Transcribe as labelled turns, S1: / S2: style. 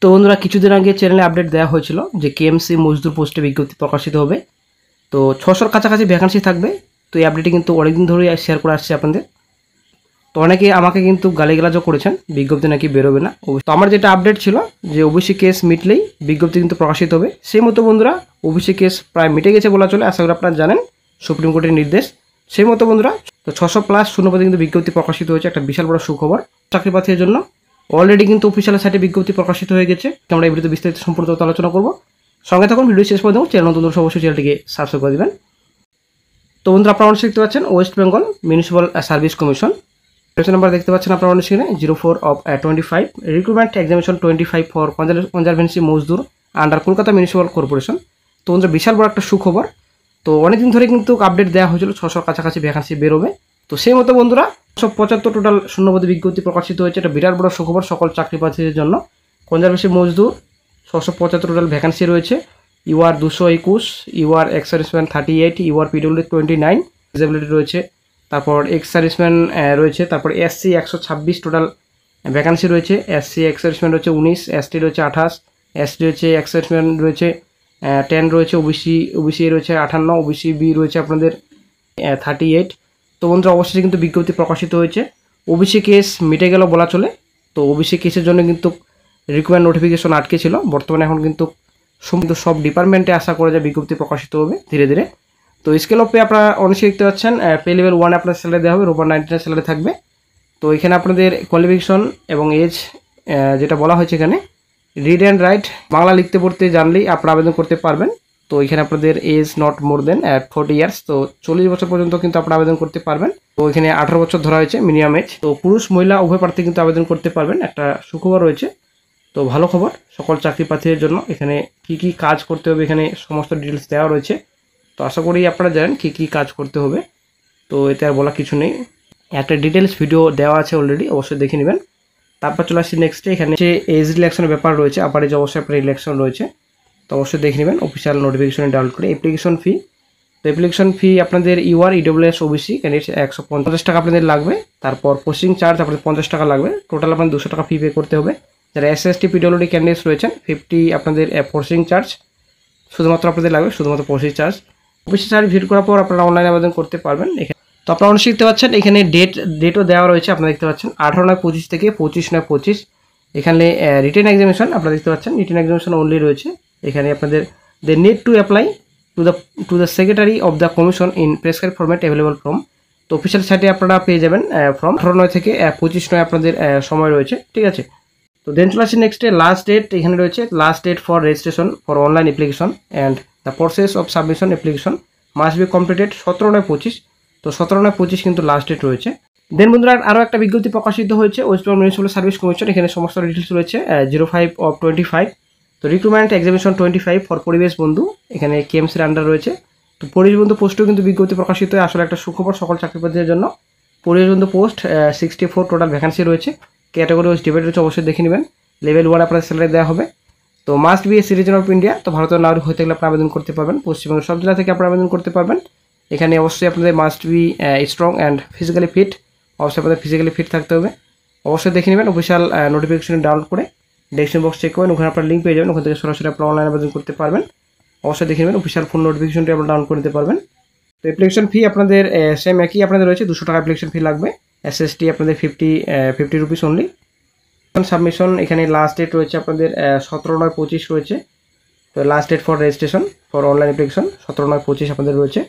S1: তো বন্ধুরা কিছুদিন আগে চ্যানেলে আপডেট দেওয়া হয়েছিল যে কেএমসি মজদুর পোস্টে বিজ্ঞপ্তি প্রকাশিত হবে। তো 600-র কাছাকাছি ভ্যাকান্সি থাকবে। তো এই আপডেটটি কিন্তু অনেকদিন ধরেই শেয়ার করে আসছে আপনাদের। তো অনেকে আমাকে কিন্তু গালিগালাজও করেছেন বিজ্ঞপ্তি নাকি বেরোবে না। তো আমার যেটা আপডেট ছিল যে ওবিসি কেস মিটলেই বিজ্ঞপ্তি কিন্তু প্রকাশিত হবে, সেই মতো বন্ধুরা ওবিসি কেস প্রায় মিটে গেছে বলা চলে। আশা করি আপনারা জানেন সুপ্রিম কোর্টের নির্দেশ, সেই মতো বন্ধুরা 600+ শূন্যপদে কিন্তু বিজ্ঞপ্তি প্রকাশিত হয়েছে। একটা বিশাল বড় সুখবর চাকরি প্রার্থীদের জন্য। অলরেডি কিন্তু অফিসিয়াল সাইটে বিজ্ঞপ্তি প্রকাশিত হয়ে গেছে। আমরা এই ভিডিওতে বিস্তারিত সম্পূর্ণ আলোচনা করব। সঙ্গে থাকুন, ভিডিও শেষ পর্যন্ত। চ্যানেল নতুন অবশ্যই চ্যানেলটিকে সাবস্ক্রাইব করে দেবেন। তো বন্ধুরা আপনারা অনেক দেখতে পাচ্ছেন West Bengal municipal service commission page number দেখতে পাচ্ছেন আপনারা অনেক সেখানে 04/25 recruitment examination 25 for conservancy Mazdoor under Kolkata municipal corporation. তো বন্ধুরা বিশাল বড় একটা সুখবর। তো অনেকদিন ধরে কিন্তু আপডেট দেওয়া হয়েছিল 600-র কাছাকাছি ভ্যাকান্সি বেরোবে। তো সেই মতো বন্ধুরা 175 টোটাল শূন্যপদে বিজ্ঞপ্তি প্রকাশিত হয়েছে। এটা বিরাট বড় সুখবর সকল চাকরি প্রার্থীদের জন্য। কনজারভেন্সি মজদুর 675 টোটাল ভ্যাকান্সি রয়েছে। UR 221, UR ex serviceman 38, UR PWD 29, disability রয়েছে। তারপর এক্স সার্ভিসম্যান রয়েছে। তারপর এসসি 126 টোটাল ভ্যাকান্সি রয়েছে। এসসি এক্স সার্ভিসম্যান রয়েছে 19, এসটি রয়েছে 28, এসটি রয়েছে এক্স সার্ভিসম্যান রয়েছে 10 রয়েছে, ওবিসি রয়েছে 58, ওবিসি বি রয়েছে আপনাদের 38। তো বন্ধুরা অবশ্যই কিন্তু বিজ্ঞপ্তি প্রকাশিত হয়েছে। ওবিসি কেস মিটে গেল বলা চলে। তো ওবিসি কেসের জন্য কিন্তু রিকোয়ারমেন্ট নোটিফিকেশন আটকে ছিল। বর্তমানে এখন কিন্তু সব ডিপার্টমেন্টে আশা করা যায় বিজ্ঞপ্তি প্রকাশিত হবে ধীরে ধীরে। তো স্কেল অফ পে আপনারা অনেক দেখতে পাচ্ছেন। পে লেভেল 1 আপনার স্যালারি দেওয়া হবে, রোববার 99 স্যালারি থাকবে। তো এখানে আপনাদের কোয়ালিফিকেশন এবং এজ যেটা বলা হয়েছে এখানে রিড অ্যান্ড রাইট বাংলা লিখতে পড়তে জানলেই আপনারা আবেদন করতে পারবেন। তো এখানে আপনাদের age not more than 40 years, তো 40 বছর পর্যন্ত কিন্তু আপনারা আবেদন করতে পারবেন। তো এখানে 18 বছর ধরা হয়েছে মিনিমাম এজ। তো পুরুষ মহিলা উভয় প্রার্থী কিন্তু আবেদন করতে পারবেন। একটা সুখবর রয়েছে। তো ভালো খবর সকল চাকরি প্রার্থীদের জন্য। এখানে কি কাজ করতে হবে এখানে সমস্ত ডিটেলস দেওয়া রয়েছে। তো আশা করি আপনারা জানেন কি কাজ করতে হবে। তো এতে আর বলা কিছু নেই, একটা ডিটেলস ভিডিও দেওয়া আছে অলরেডি, অবশ্যই দেখে নেবেন। তারপর চলে আসছি নেক্সটে। এখানে যে এজ রিল্যাক্সনের ব্যাপার রয়েছে, আবার এই যে অবশ্যই আপনার ইলেকশন রয়েছে। তো অবশ্যই দেখে নেবেন অফিসিয়াল নোটিফিকেশনে ডাউনলোড করে। অ্যাপ্লিকেশন ফি, তো অ্যাপ্লিকেশন ফি আপনাদের ইউআর ইডব্লিউএস ওবিসি ক্যান্ডিডেট 150 টাকা আপনাদের লাগবে। তারপর প্রসেসিং চার্জ আপনাদের 50 টাকা লাগবে। টোটাল আপনাদের 200 টাকা ফি পে করতে হবে। যারা এসএসটি পিডব্লিউডি ক্যান্ডিডেটস রয়েছেন 50 আপনাদের প্রসেসিং চার্জ শুধুমাত্র আপনাদের লাগবে, শুধুমাত্র প্রসেসিং চার্জ। অফিসে চার্জ ভিড় করার পর আপনারা অনলাইনে আবেদন করতে পারবেন। এখানে তো আপনারা অনেক দেখতে পাচ্ছেন এখানে ডেটও দেওয়া রয়েছে। আপনারা দেখতে পাচ্ছেন 18/9/25 থেকে 25/9/25। এখানে রিটেন এক্সামিনেশন আপনারা দেখতে পাচ্ছেন, রিটেন এক্সামিনেশন অনলি রয়েছে। এখানে আপনাদের they need to apply to the secretary of the commission in prescribe format available from. তো অফিসিয়াল সাইটে আপনারা পেয়ে যাবেন ফ্রম 18/9 থেকে 25/9 আপনাদের সময় রয়েছে, ঠিক আছে। তো দেন চলে আসছি নেক্সটে লাস্ট ডেট। এখানে রয়েছে last date for registration for online application and the process of submission application must be completed 17/9/25। তো 17/9/25 কিন্তু লাস্ট ডেট রয়েছে। দেন বন্ধুরা আরও একটা বিজ্ঞপ্তি প্রকাশিত হয়েছে West Bengal municipal service commission. এখানে সমস্ত ডিটেলস রয়েছে 05/25। তো রিক্রুটমেন্ট এক্সামিনেশন 25 ফর পরিবেশ বন্ধু, এখানে কেএমসির আন্ডার রয়েছে। তো পরিবেশ বন্ধু পোস্টেও কিন্তু বিজ্ঞপ্তি প্রকাশিত হয়। আসলে একটা সুখবর সকল চাকরিপ্রার্থীদের জন্য। পরিবেশ বন্ধু পোস্ট 64 টোটাল ভ্যাকান্সি রয়েছে। ক্যাটাগরি ওয়াইজ ডিভাইড রয়েছে, অবশ্যই দেখে নেবেন। লেভেল 1 আপনার স্যালারি দেওয়া হবে। তো must B a citizen of India, তো ভারতীয় নাগরিক হয়ে থাকলে আপনারা আবেদন করতে পারবেন। পশ্চিমবঙ্গের সব জেলা থেকে আপনারা আবেদন করতে পারবেন। এখানে অবশ্যই আপনাদের must be strong and physically fit, অবশ্যই আপনাদের ফিজিক্যালি ফিট থাকতে হবে। অবশ্যই দেখে নেবেন অফিসিয়াল নোটিফিকেশন ডাউনলোড করে ডেসক্রিপশন বক্স চেক করবেন, ওখানে আপনার লিঙ্ক পেয়ে যাবেন। ওখান থেকে সরাসরি আপনারা অনলাইন আবেদন করতে পারবেন। অবশ্যই দেখে নেবেন অফিসিয়াল ফোন নোটিফিকেশনটি আপনারা ডাউনলোড করে নিতে পারবেন। তো অ্যাপ্লিকেশন ফি আপনাদের সেম একই আপনাদের রয়েছে, 200 টাকা অ্যাপ্লিকেশন ফি লাগবে। এসএসটি আপনাদের 50 রুপিস অনলি। সাবমিশন এখানে লাস্ট ডেট রয়েছে আপনাদের 17/9/25 রয়েছে। তো last date for registration for online application 17/9/25 আপনাদের রয়েছে।